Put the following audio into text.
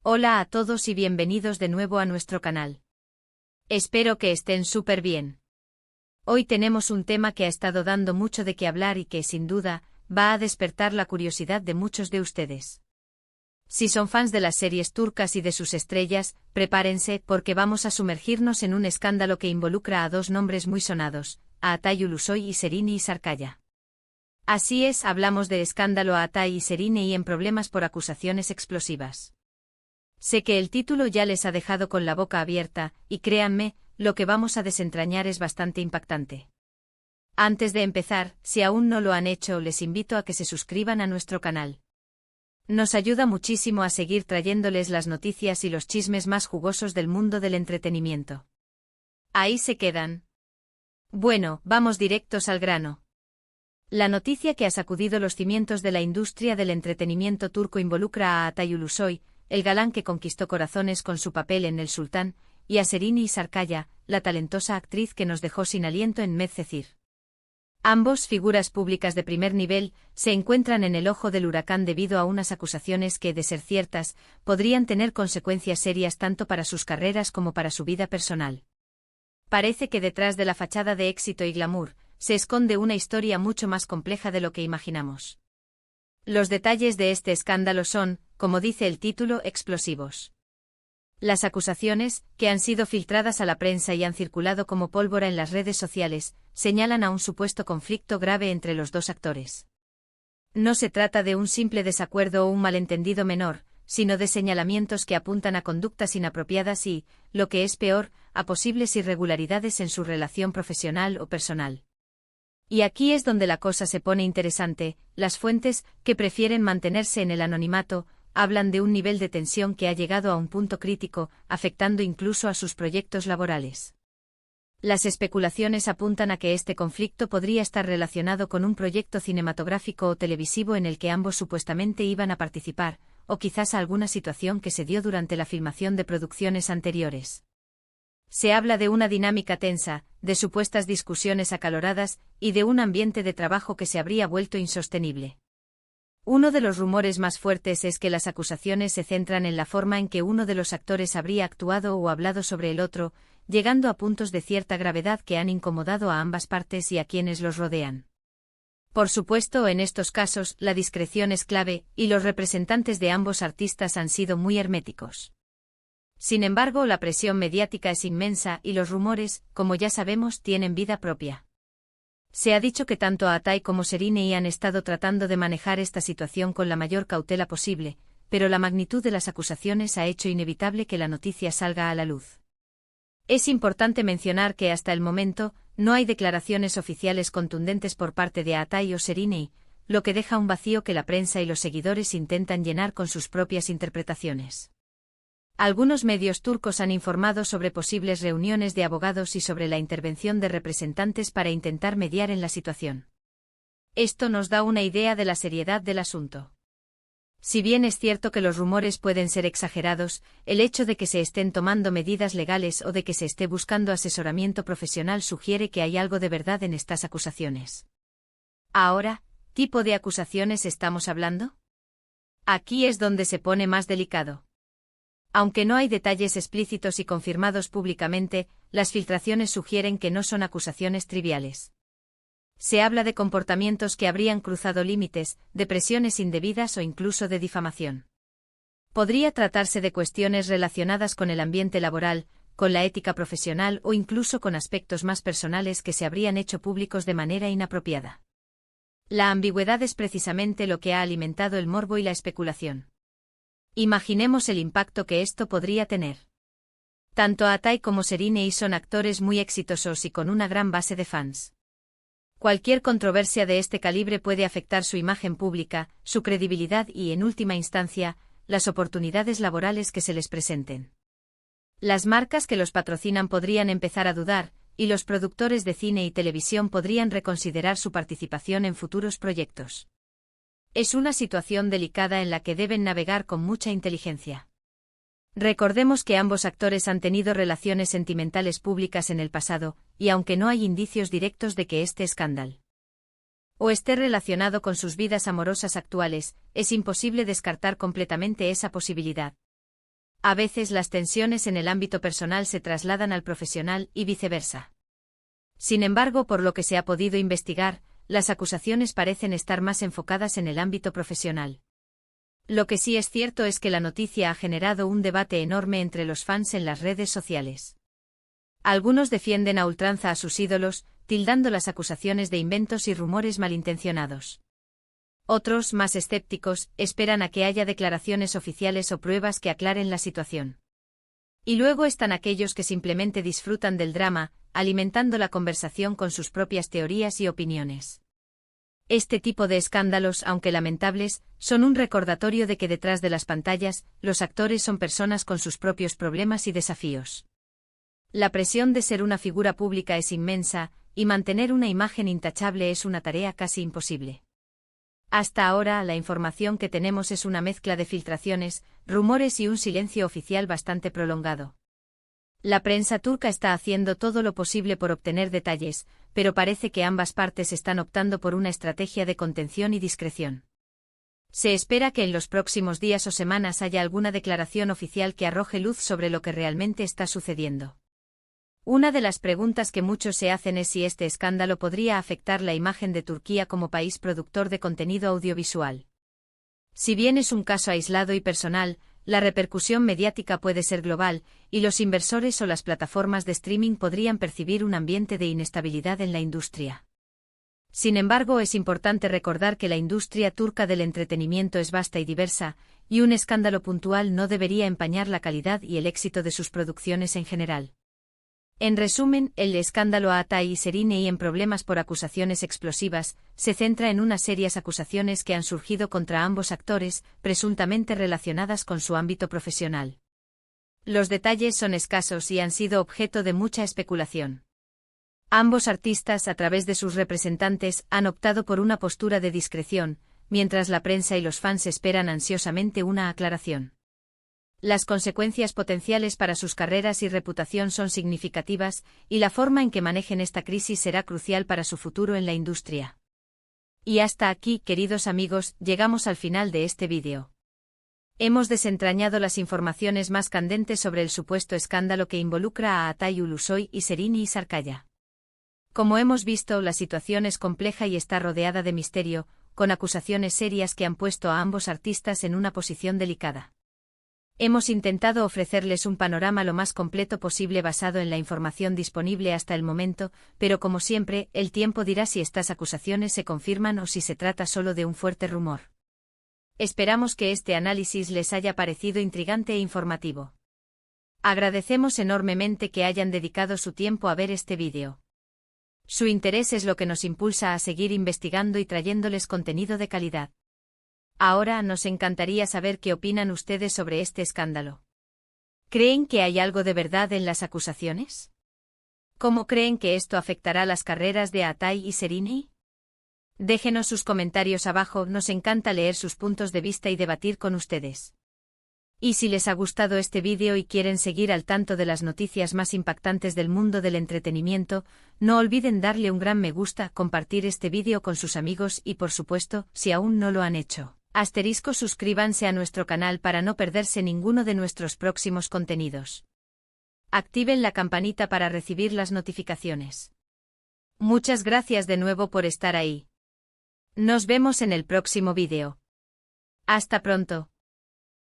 Hola a todos y bienvenidos de nuevo a nuestro canal. Espero que estén súper bien. Hoy tenemos un tema que ha estado dando mucho de qué hablar y que, sin duda, va a despertar la curiosidad de muchos de ustedes. Si son fans de las series turcas y de sus estrellas, prepárense porque vamos a sumergirnos en un escándalo que involucra a dos nombres muy sonados, a Atay Ulusoy y Serine Sarıkaya. Así es, hablamos de escándalo a Atay y Serine y en problemas por acusaciones explosivas. Sé que el título ya les ha dejado con la boca abierta, y créanme, lo que vamos a desentrañar es bastante impactante. Antes de empezar, si aún no lo han hecho, les invito a que se suscriban a nuestro canal. Nos ayuda muchísimo a seguir trayéndoles las noticias y los chismes más jugosos del mundo del entretenimiento. Ahí se quedan. Bueno, vamos directos al grano. La noticia que ha sacudido los cimientos de la industria del entretenimiento turco involucra a Atay Ulusoy, el galán que conquistó corazones con su papel en El Sultán, y a Serine Sarıkaya, la talentosa actriz que nos dejó sin aliento en Medcezir. Ambos, figuras públicas de primer nivel, se encuentran en el ojo del huracán debido a unas acusaciones que, de ser ciertas, podrían tener consecuencias serias tanto para sus carreras como para su vida personal. Parece que detrás de la fachada de éxito y glamour, se esconde una historia mucho más compleja de lo que imaginamos. Los detalles de este escándalo son, como dice el título, explosivos. Las acusaciones, que han sido filtradas a la prensa y han circulado como pólvora en las redes sociales, señalan a un supuesto conflicto grave entre los dos actores. No se trata de un simple desacuerdo o un malentendido menor, sino de señalamientos que apuntan a conductas inapropiadas y, lo que es peor, a posibles irregularidades en su relación profesional o personal. Y aquí es donde la cosa se pone interesante. Las fuentes, que prefieren mantenerse en el anonimato, hablan de un nivel de tensión que ha llegado a un punto crítico, afectando incluso a sus proyectos laborales. Las especulaciones apuntan a que este conflicto podría estar relacionado con un proyecto cinematográfico o televisivo en el que ambos supuestamente iban a participar, o quizás a alguna situación que se dio durante la filmación de producciones anteriores. Se habla de una dinámica tensa, de supuestas discusiones acaloradas, y de un ambiente de trabajo que se habría vuelto insostenible. Uno de los rumores más fuertes es que las acusaciones se centran en la forma en que uno de los actores habría actuado o hablado sobre el otro, llegando a puntos de cierta gravedad que han incomodado a ambas partes y a quienes los rodean. Por supuesto, en estos casos, la discreción es clave, y los representantes de ambos artistas han sido muy herméticos. Sin embargo, la presión mediática es inmensa y los rumores, como ya sabemos, tienen vida propia. Se ha dicho que tanto Atay como Serine han estado tratando de manejar esta situación con la mayor cautela posible, pero la magnitud de las acusaciones ha hecho inevitable que la noticia salga a la luz. Es importante mencionar que hasta el momento, no hay declaraciones oficiales contundentes por parte de Atay o Serine, lo que deja un vacío que la prensa y los seguidores intentan llenar con sus propias interpretaciones. Algunos medios turcos han informado sobre posibles reuniones de abogados y sobre la intervención de representantes para intentar mediar en la situación. Esto nos da una idea de la seriedad del asunto. Si bien es cierto que los rumores pueden ser exagerados, el hecho de que se estén tomando medidas legales o de que se esté buscando asesoramiento profesional sugiere que hay algo de verdad en estas acusaciones. Ahora, ¿qué tipo de acusaciones estamos hablando? Aquí es donde se pone más delicado. Aunque no hay detalles explícitos y confirmados públicamente, las filtraciones sugieren que no son acusaciones triviales. Se habla de comportamientos que habrían cruzado límites, de presiones indebidas o incluso de difamación. Podría tratarse de cuestiones relacionadas con el ambiente laboral, con la ética profesional o incluso con aspectos más personales que se habrían hecho públicos de manera inapropiada. La ambigüedad es precisamente lo que ha alimentado el morbo y la especulación. Imaginemos el impacto que esto podría tener. Tanto Atay como Serine son actores muy exitosos y con una gran base de fans. Cualquier controversia de este calibre puede afectar su imagen pública, su credibilidad y, en última instancia, las oportunidades laborales que se les presenten. Las marcas que los patrocinan podrían empezar a dudar, y los productores de cine y televisión podrían reconsiderar su participación en futuros proyectos. Es una situación delicada en la que deben navegar con mucha inteligencia. Recordemos que ambos actores han tenido relaciones sentimentales públicas en el pasado, y aunque no hay indicios directos de que este escándalo o esté relacionado con sus vidas amorosas actuales, es imposible descartar completamente esa posibilidad. A veces las tensiones en el ámbito personal se trasladan al profesional y viceversa. Sin embargo, por lo que se ha podido investigar, las acusaciones parecen estar más enfocadas en el ámbito profesional. Lo que sí es cierto es que la noticia ha generado un debate enorme entre los fans en las redes sociales. Algunos defienden a ultranza a sus ídolos, tildando las acusaciones de inventos y rumores malintencionados. Otros, más escépticos, esperan a que haya declaraciones oficiales o pruebas que aclaren la situación. Y luego están aquellos que simplemente disfrutan del drama, alimentando la conversación con sus propias teorías y opiniones. Este tipo de escándalos, aunque lamentables, son un recordatorio de que detrás de las pantallas, los actores son personas con sus propios problemas y desafíos. La presión de ser una figura pública es inmensa, y mantener una imagen intachable es una tarea casi imposible. Hasta ahora, la información que tenemos es una mezcla de filtraciones, rumores y un silencio oficial bastante prolongado. La prensa turca está haciendo todo lo posible por obtener detalles, pero parece que ambas partes están optando por una estrategia de contención y discreción. Se espera que en los próximos días o semanas haya alguna declaración oficial que arroje luz sobre lo que realmente está sucediendo. Una de las preguntas que muchos se hacen es si este escándalo podría afectar la imagen de Turquía como país productor de contenido audiovisual. Si bien es un caso aislado y personal, la repercusión mediática puede ser global, y los inversores o las plataformas de streaming podrían percibir un ambiente de inestabilidad en la industria. Sin embargo, es importante recordar que la industria turca del entretenimiento es vasta y diversa, y un escándalo puntual no debería empañar la calidad y el éxito de sus producciones en general. En resumen, el escándalo Atay y Serenei en problemas por acusaciones explosivas, se centra en unas serias acusaciones que han surgido contra ambos actores, presuntamente relacionadas con su ámbito profesional. Los detalles son escasos y han sido objeto de mucha especulación. Ambos artistas, a través de sus representantes, han optado por una postura de discreción, mientras la prensa y los fans esperan ansiosamente una aclaración. Las consecuencias potenciales para sus carreras y reputación son significativas, y la forma en que manejen esta crisis será crucial para su futuro en la industria. Y hasta aquí, queridos amigos, llegamos al final de este vídeo. Hemos desentrañado las informaciones más candentes sobre el supuesto escándalo que involucra a Atay Ulusoy y Serenei Sarıkaya. Como hemos visto, la situación es compleja y está rodeada de misterio, con acusaciones serias que han puesto a ambos artistas en una posición delicada. Hemos intentado ofrecerles un panorama lo más completo posible basado en la información disponible hasta el momento, pero como siempre, el tiempo dirá si estas acusaciones se confirman o si se trata solo de un fuerte rumor. Esperamos que este análisis les haya parecido intrigante e informativo. Agradecemos enormemente que hayan dedicado su tiempo a ver este vídeo. Su interés es lo que nos impulsa a seguir investigando y trayéndoles contenido de calidad. Ahora nos encantaría saber qué opinan ustedes sobre este escándalo. ¿Creen que hay algo de verdad en las acusaciones? ¿Cómo creen que esto afectará las carreras de Atay y Serenei? Déjenos sus comentarios abajo, nos encanta leer sus puntos de vista y debatir con ustedes. Y si les ha gustado este vídeo y quieren seguir al tanto de las noticias más impactantes del mundo del entretenimiento, no olviden darle un gran me gusta, compartir este vídeo con sus amigos y por supuesto, si aún no lo han hecho, suscríbanse a nuestro canal para no perderse ninguno de nuestros próximos contenidos. Activen la campanita para recibir las notificaciones. Muchas gracias de nuevo por estar ahí. Nos vemos en el próximo vídeo. Hasta pronto.